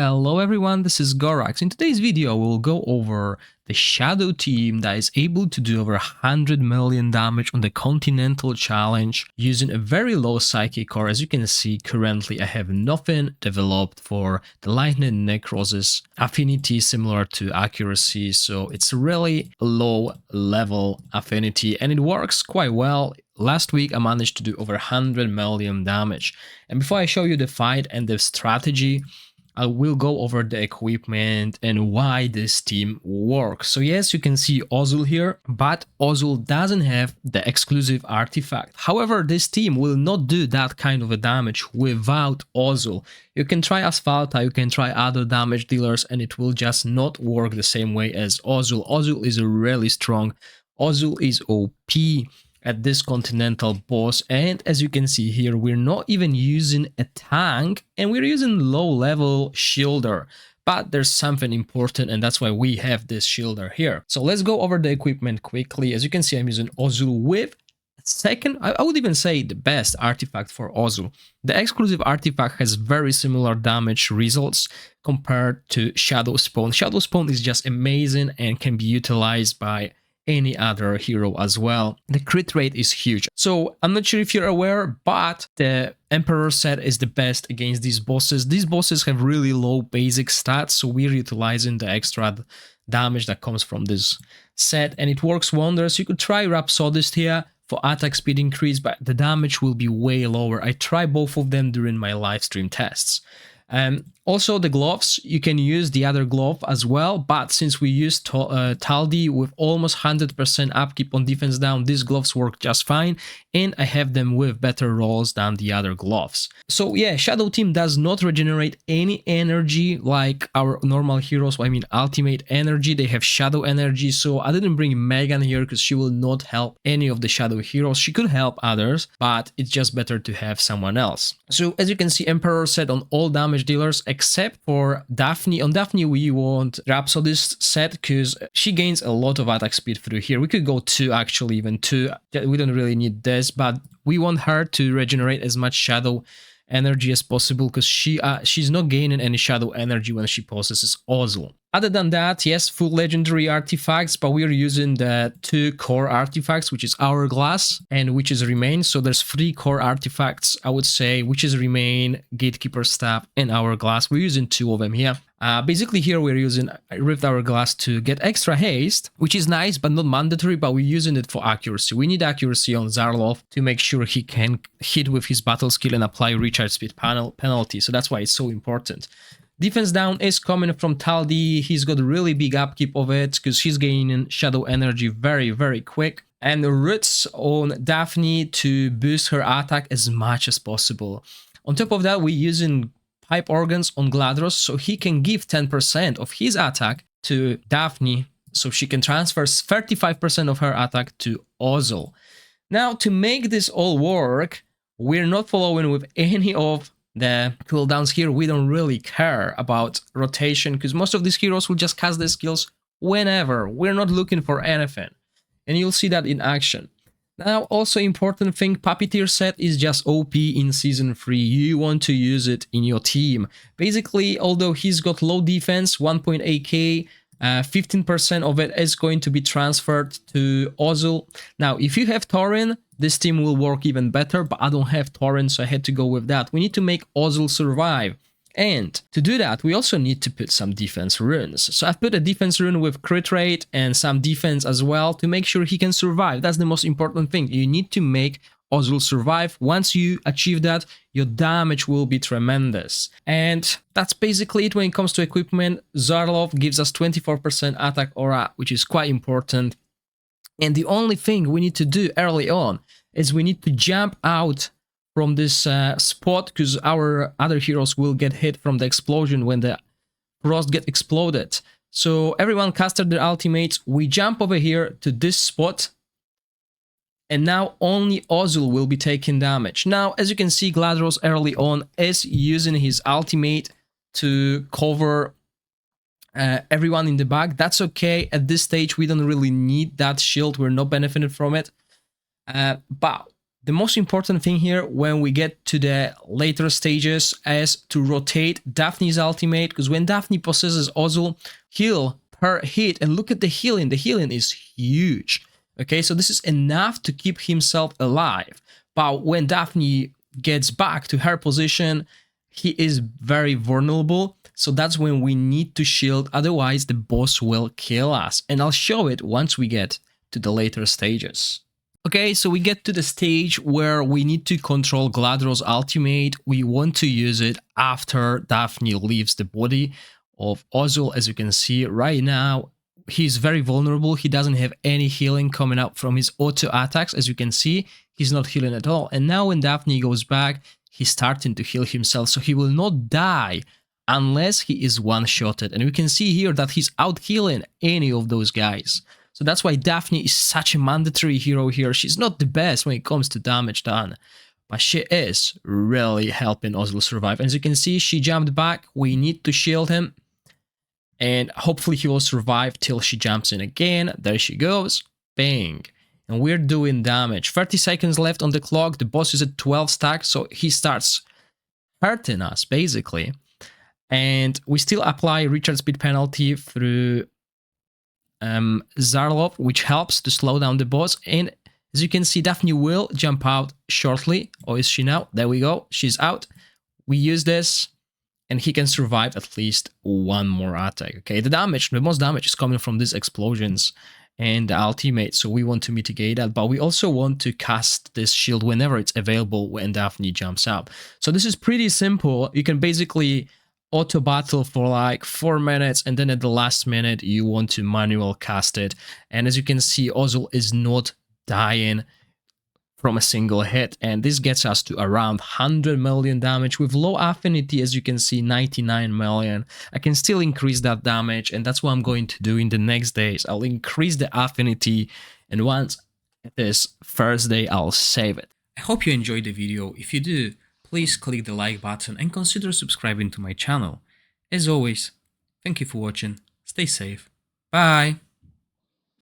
Hello everyone, this is Gorax. In today's video, we'll go over the Shadow team that is able to do over 100 million damage on the Continental challenge using a very low Psychic core. As you can see, currently I have nothing developed for the Lightning Necrosis affinity similar to accuracy, so it's really low level affinity and it works quite well. Last week I managed to do over 100 million damage. And before I show you the fight and the strategy, I will go over the equipment and why this team works. So yes, you can see Ozul here, but Ozul doesn't have the exclusive artifact. However, this team will not do that kind of a damage without Ozul. You can try Asphalta, you can try other damage dealers, and it will just not work the same way as Ozul. Ozul is really strong. Ozul is OP at this Continental boss, and as you can see here, we're not even using a tank and we're using low level shielder, but there's something important and that's why we have this shielder here. So let's go over the equipment quickly. As you can see, I'm using Ozul with second, I would even say the best artifact for Ozul. The exclusive artifact has very similar damage results compared to Shadow Spawn. Shadow Spawn is just amazing and can be utilized by any other hero as well. The crit rate is huge. So I'm not sure if you're aware, but the Emperor set is the best against these bosses. These bosses have really low basic stats, so we're utilizing the extra damage that comes from this set and it works wonders. You could try Rhapsodist here for attack speed increase, but the damage will be way lower. I tried both of them during my live stream tests. Also the gloves, you can use the other glove as well, but since we used Taldi with almost 100% upkeep on defense down, these gloves work just fine, and I have them with better rolls than the other gloves. So yeah, Shadow team does not regenerate any energy like our normal heroes. I mean ultimate energy, they have shadow energy, so I didn't bring Megan here because she will not help any of the shadow heroes. She could help others, but it's just better to have someone else. So as you can see, Emperor set on all damage dealers except for Daphne. On Daphne we want Rhapsodist set because she gains a lot of attack speed through here. We could go 2 actually, even 2. We don't really need this, but we want her to regenerate as much shadow energy as possible because she's not gaining any shadow energy when she possesses Ozul. Other than that, yes, full legendary artifacts, but we're using the 2 core artifacts, which is Hourglass and Witch's Remain. So there's 3 core artifacts, I would say, Witch's Remain, Gatekeeper Staff, and Hourglass. We're using 2 of them here. Basically here we're using Rift Hourglass to get extra haste, which is nice but not mandatory, but we're using it for accuracy. We need accuracy on Zarlov to make sure he can hit with his battle skill and apply recharge speed penalty, so that's why it's so important. Defense down is coming from Taldi. He's got a really big upkeep of it because he's gaining shadow energy very quick. And roots on Daphne to boost her attack as much as possible. On top of that, we're using pipe organs on Gladros so he can give 10% of his attack to Daphne so she can transfer 35% of her attack to Ozul. Now, to make this all work, we're not following with any of the cooldowns here. We don't really care about rotation because most of these heroes will just cast their skills whenever. We're not looking for anything, and you'll see that in action. Now, also important thing, Puppeteer set is just OP in Season 3. You want to use it in your team. Basically, although he's got low defense, 1.8k, 15% of it is going to be transferred to Ozul. Now, if you have Tauren, this team will work even better, but I don't have Tauren, so I had to go with that. We need to make Ozul survive. And to do that, we also need to put some defense runes. So I've put a defense rune with crit rate and some defense as well to make sure he can survive. That's the most important thing. You need to make Ozul survive. Once you achieve that, your damage will be tremendous. And that's basically it when it comes to equipment. Zarlov gives us 24% attack aura, which is quite important. And the only thing we need to do early on is we need to jump out from this spot because our other heroes will get hit from the explosion when the frost get exploded. So everyone casted their ultimates. We jump over here to this spot. And now only Ozul will be taking damage. Now, as you can see, Gladros early on is using his ultimate to cover everyone in the back. That's okay. At this stage, we don't really need that shield. We're not benefiting from it. But The most important thing here when we get to the later stages is to rotate Daphne's ultimate, because when Daphne possesses Ozul, heal per hit, and look at the healing is huge. Okay, so this is enough to keep himself alive. But when Daphne gets back to her position, he is very vulnerable. So that's when we need to shield, otherwise the boss will kill us. And I'll show it once we get to the later stages. Okay, so we get to the stage where we need to control Gladro's ultimate. We want to use it after Daphne leaves the body of Ozul. As you can see right now, he's very vulnerable. He doesn't have any healing coming out from his auto attacks. As you can see, he's not healing at all. And now when Daphne goes back, he's starting to heal himself, so he will not die unless he is one-shotted. And we can see here that he's out-healing any of those guys. So that's why Daphne is such a mandatory hero here. She's not the best when it comes to damage done, but she is really helping Ozul survive. As you can see, she jumped back. We need to shield him, and hopefully he will survive till she jumps in again. There she goes. Bang. And we're doing damage. 30 seconds left on the clock. The boss is at 12 stacks, so he starts hurting us, basically. And we still apply recharge speed penalty through Zarlov, which helps to slow down the boss. And as you can see, Daphne will jump out shortly. Or is she now? There we go. She's out. We use this, and he can survive at least one more attack. Okay, the most damage is coming from these explosions and the ultimate, so we want to mitigate that, but we also want to cast this shield whenever it's available when Daphne jumps up. So this is pretty simple. You can basically auto battle for like 4 minutes, and then at the last minute you want to manual cast it. And as you can see, Ozul is not dying from a single hit, and this gets us to around 100 million damage with low affinity. As you can see, 99 million. I can still increase that damage, and that's what I'm going to do in the next days. I'll increase the affinity, and once it is Thursday, I'll save it. I hope you enjoyed the video. If you do, please click the like button and consider subscribing to my channel. As always, thank you for watching. Stay safe. Bye!